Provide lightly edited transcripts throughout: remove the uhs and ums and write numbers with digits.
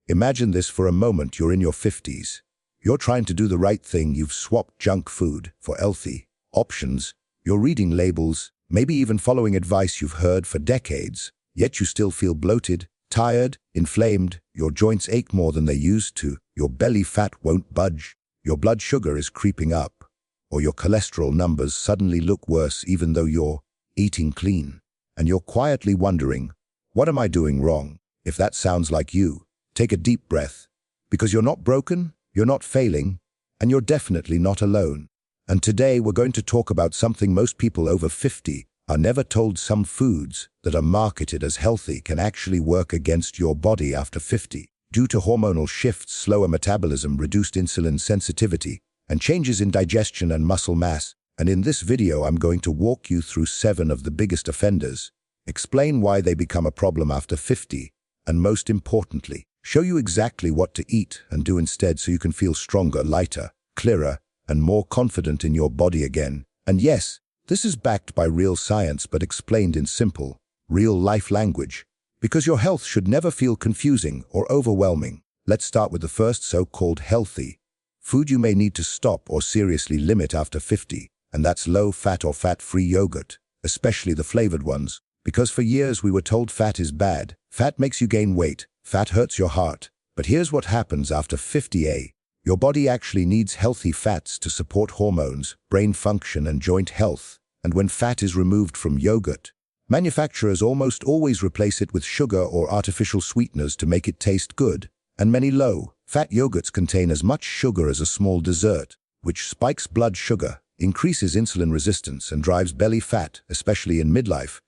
Imagine this for a moment. You're in your 50s. You're trying to do the right thing. You've swapped junk food for healthy options. You're reading labels, maybe even following advice you've heard for decades, yet you still feel bloated, tired, inflamed. Your joints ache more than they used to. Your belly fat won't budge. Your blood sugar is creeping up. Or your cholesterol numbers suddenly look worse even though you're eating clean. And you're quietly wondering, what am I doing wrong? If that sounds like you, take a deep breath. Because you're not broken, you're not failing, and you're definitely not alone. And today we're going to talk about something most people over 50 are never told. Some foods that are marketed as healthy can actually work against your body after 50. Due to hormonal shifts, slower metabolism, reduced insulin sensitivity, and changes in digestion and muscle mass. And in this video, I'm going to walk you through 7 of the biggest offenders, explain why they become a problem after 50, and most importantly, show you exactly what to eat and do instead so you can feel stronger, lighter, clearer, and more confident in your body again. And yes, this is backed by real science but explained in simple, real-life language, because your health should never feel confusing or overwhelming. Let's start with the first so-called healthy food you may need to stop or seriously limit after 50, and that's low-fat or fat-free yogurt, especially the flavored ones. Because for years we were told fat is bad, fat makes you gain weight, fat hurts your heart. But here's what happens after 50. Your body actually needs healthy fats to support hormones, brain function, and joint health. And when fat is removed from yogurt, manufacturers almost always replace it with sugar or artificial sweeteners to make it taste good. And many low-fat yogurts contain as much sugar as a small dessert, which spikes blood sugar, increases insulin resistance, and drives belly fat, especially in midlife.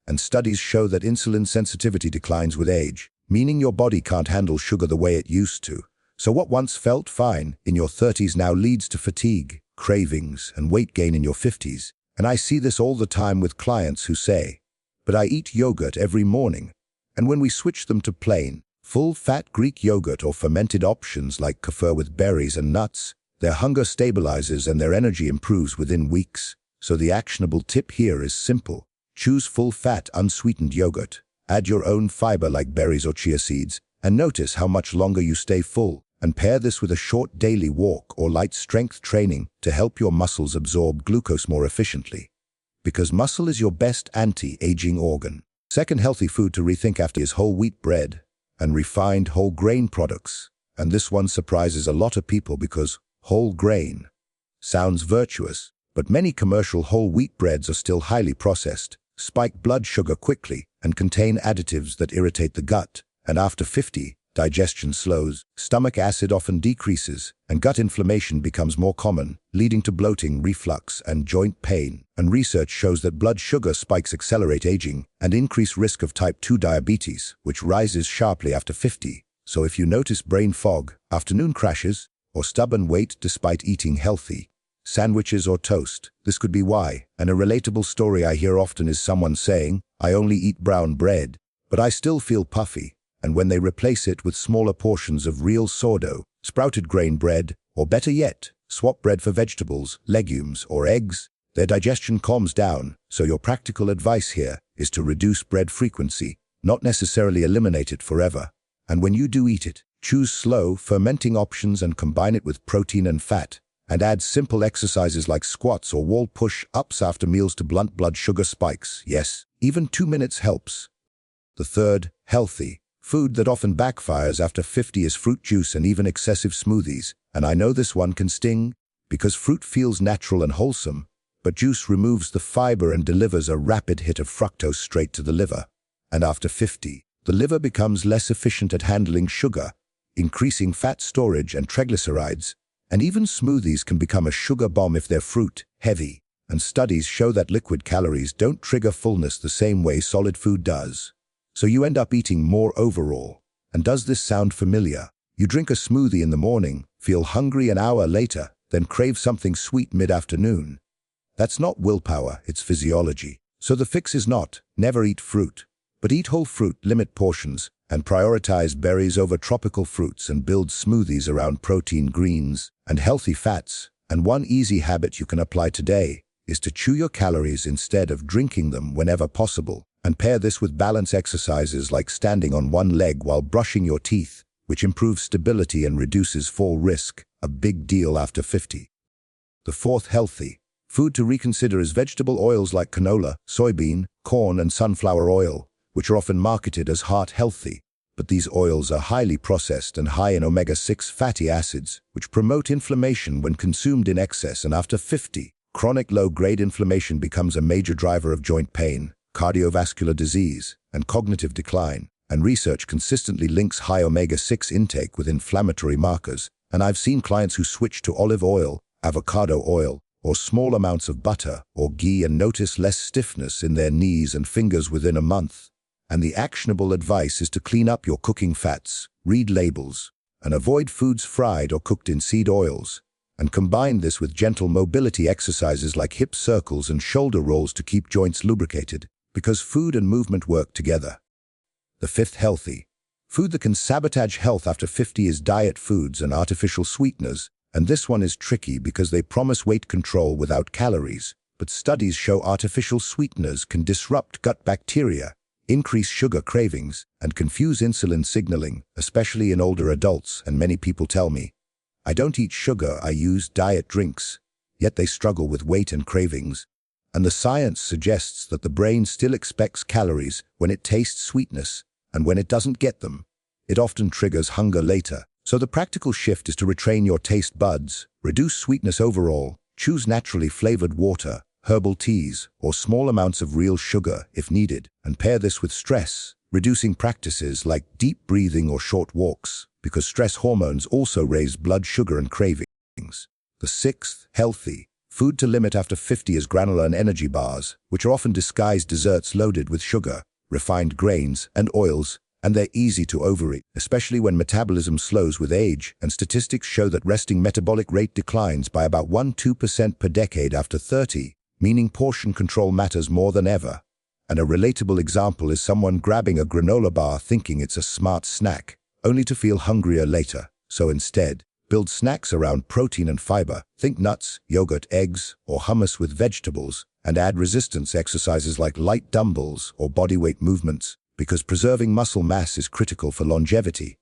And studies show that insulin sensitivity declines with age, meaning your body can't handle sugar the way it used to. So what once felt fine in your 30s now leads to fatigue, cravings, and weight gain in your 50s. And I see this all the time with clients who say, "But I eat yogurt every morning." And when we switch them to plain, full-fat Greek yogurt or fermented options like kefir with berries and nuts, their hunger stabilizes and their energy improves within weeks. So the actionable tip here is simple. Choose full-fat, unsweetened yogurt. Add your own fiber like berries or chia seeds, and notice how much longer you stay full. And pair this with a short daily walk or light strength training to help your muscles absorb glucose more efficiently. Because muscle is your best anti-aging organ. Second healthy food to rethink after is whole wheat bread and refined whole grain products. And this one surprises a lot of people because whole grain sounds virtuous, but many commercial whole wheat breads are still highly processed, spike blood sugar quickly, and contain additives that irritate the gut. And after 50, digestion slows, stomach acid often decreases, and gut inflammation becomes more common, leading to bloating, reflux, and joint pain. And research shows that blood sugar spikes accelerate aging and increase risk of type 2 diabetes, which rises sharply after 50. So if you notice brain fog, afternoon crashes, or stubborn weight despite eating healthy sandwiches or toast, this could be why. And a relatable story I hear often is someone saying, "I only eat brown bread, but I still feel puffy." And when they replace it with smaller portions of real sourdough, sprouted grain bread, or better yet, swap bread for vegetables, legumes, or eggs, their digestion calms down. So your practical advice here is to reduce bread frequency, not necessarily eliminate it forever. And when you do eat it, choose slow, fermenting options and combine it with protein and fat. And add simple exercises like squats or wall push-ups after meals to blunt blood sugar spikes. Yes, even 2 minutes helps. The third healthy food that often backfires after 50 is fruit juice and even excessive smoothies. And I know this one can sting because fruit feels natural and wholesome, but juice removes the fiber and delivers a rapid hit of fructose straight to the liver. And after 50, the liver becomes less efficient at handling sugar, increasing fat storage and triglycerides. And even smoothies can become a sugar bomb if they're fruit heavy. And studies show that liquid calories don't trigger fullness the same way solid food does. So you end up eating more overall. And does this sound familiar? You drink a smoothie in the morning, feel hungry an hour later, then crave something sweet mid-afternoon. That's not willpower, it's physiology. So the fix is not, never eat fruit, but eat whole fruit, limit portions, and prioritize berries over tropical fruits and build smoothies around protein, greens, and healthy fats. And one easy habit you can apply today is to chew your calories instead of drinking them whenever possible. And pair this with balance exercises like standing on one leg while brushing your teeth, which improves stability and reduces fall risk, a big deal after 50. The fourth healthy food to reconsider is vegetable oils like canola, soybean, corn, and sunflower oil, which are often marketed as heart-healthy. But these oils are highly processed and high in omega-6 fatty acids, which promote inflammation when consumed in excess, and after 50, chronic low-grade inflammation becomes a major driver of joint pain, cardiovascular disease, and cognitive decline. And research consistently links high omega-6 intake with inflammatory markers. And I've seen clients who switch to olive oil, avocado oil, or small amounts of butter or ghee and notice less stiffness in their knees and fingers within a month. And the actionable advice is to clean up your cooking fats, read labels, and avoid foods fried or cooked in seed oils. And combine this with gentle mobility exercises like hip circles and shoulder rolls to keep joints lubricated, because food and movement work together. The fifth healthy food that can sabotage health after 50 is diet foods and artificial sweeteners. And this one is tricky because they promise weight control without calories, but studies show artificial sweeteners can disrupt gut bacteria, increase sugar cravings, and confuse insulin signaling, especially in older adults. And many people tell me, "I don't eat sugar, I use diet drinks," yet they struggle with weight and cravings. And the science suggests that the brain still expects calories when it tastes sweetness, and when it doesn't get them, it often triggers hunger later. So the practical shift is to retrain your taste buds, reduce sweetness overall, choose naturally flavored water, herbal teas, or small amounts of real sugar if needed, and pair this with stress-reducing practices like deep breathing or short walks, because stress hormones also raise blood sugar and cravings. The sixth healthy food to limit after 50 is granola and energy bars, which are often disguised desserts loaded with sugar, refined grains, and oils, and they're easy to overeat, especially when metabolism slows with age, and statistics show that resting metabolic rate declines by about 1–2% per decade after 30, meaning portion control matters more than ever. And a relatable example is someone grabbing a granola bar thinking it's a smart snack, only to feel hungrier later. So instead, build snacks around protein and fiber. Think nuts, yogurt, eggs, or hummus with vegetables, and add resistance exercises like light dumbbells or bodyweight movements, because preserving muscle mass is critical for longevity.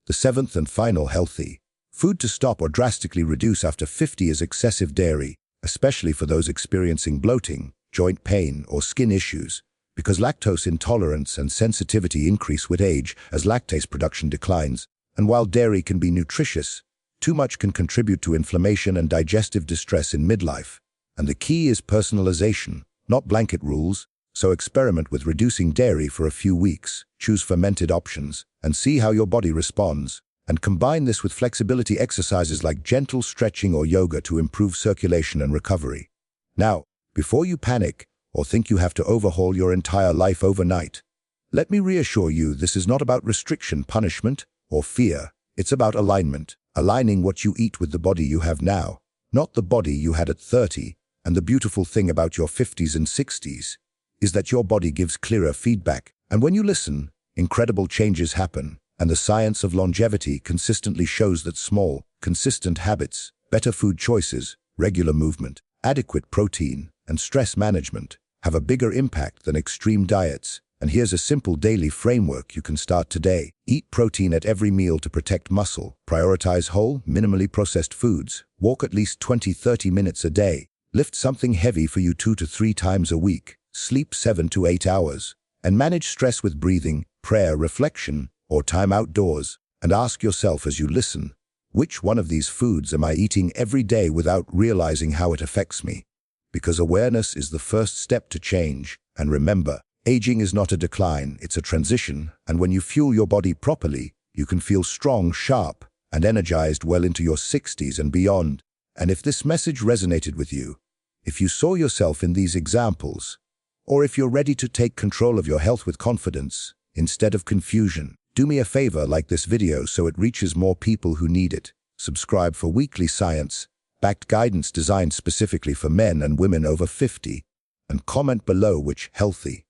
The seventh and final healthy food to stop or drastically reduce after 50 is excessive dairy, especially for those experiencing bloating, joint pain, or skin issues, because lactose intolerance and sensitivity increase with age as lactase production declines. And while dairy can be nutritious, too much can contribute to inflammation and digestive distress in midlife. And the key is personalization, not blanket rules. So experiment with reducing dairy for a few weeks, choose fermented options, and see how your body responds. And combine this with flexibility exercises like gentle stretching or yoga to improve circulation and recovery. Now, before you panic or think you have to overhaul your entire life overnight, let me reassure you this is not about restriction, punishment, or fear. It's about alignment, aligning what you eat with the body you have now, not the body you had at 30. And the beautiful thing about your 50s and 60s is that your body gives clearer feedback. And when you listen, incredible changes happen. And the science of longevity consistently shows that small, consistent habits, better food choices, regular movement, adequate protein, and stress management have a bigger impact than extreme diets. And here's a simple daily framework you can start today. Eat protein at every meal to protect muscle. Prioritize whole, minimally processed foods. Walk at least 20–30 minutes a day. Lift something heavy for you 2 to 3 times a week. Sleep 7 to 8 hours, and manage stress with breathing, prayer, reflection, or time outdoors. And ask yourself as you listen, which one of these foods am I eating every day without realizing how it affects me? Because awareness is the first step to change. And remember, aging is not a decline, it's a transition. And when you fuel your body properly, you can feel strong, sharp, and energized well into your 60s and beyond. And if this message resonated with you, if you saw yourself in these examples, or if you're ready to take control of your health with confidence instead of confusion, do me a favor, like this video so it reaches more people who need it. Subscribe for weekly science-backed guidance designed specifically for men and women over 50. And comment below which healthy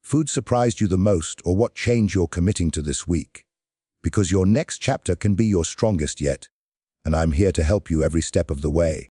food surprised you the most or what change you're committing to this week. Because your next chapter can be your strongest yet. And I'm here to help you every step of the way.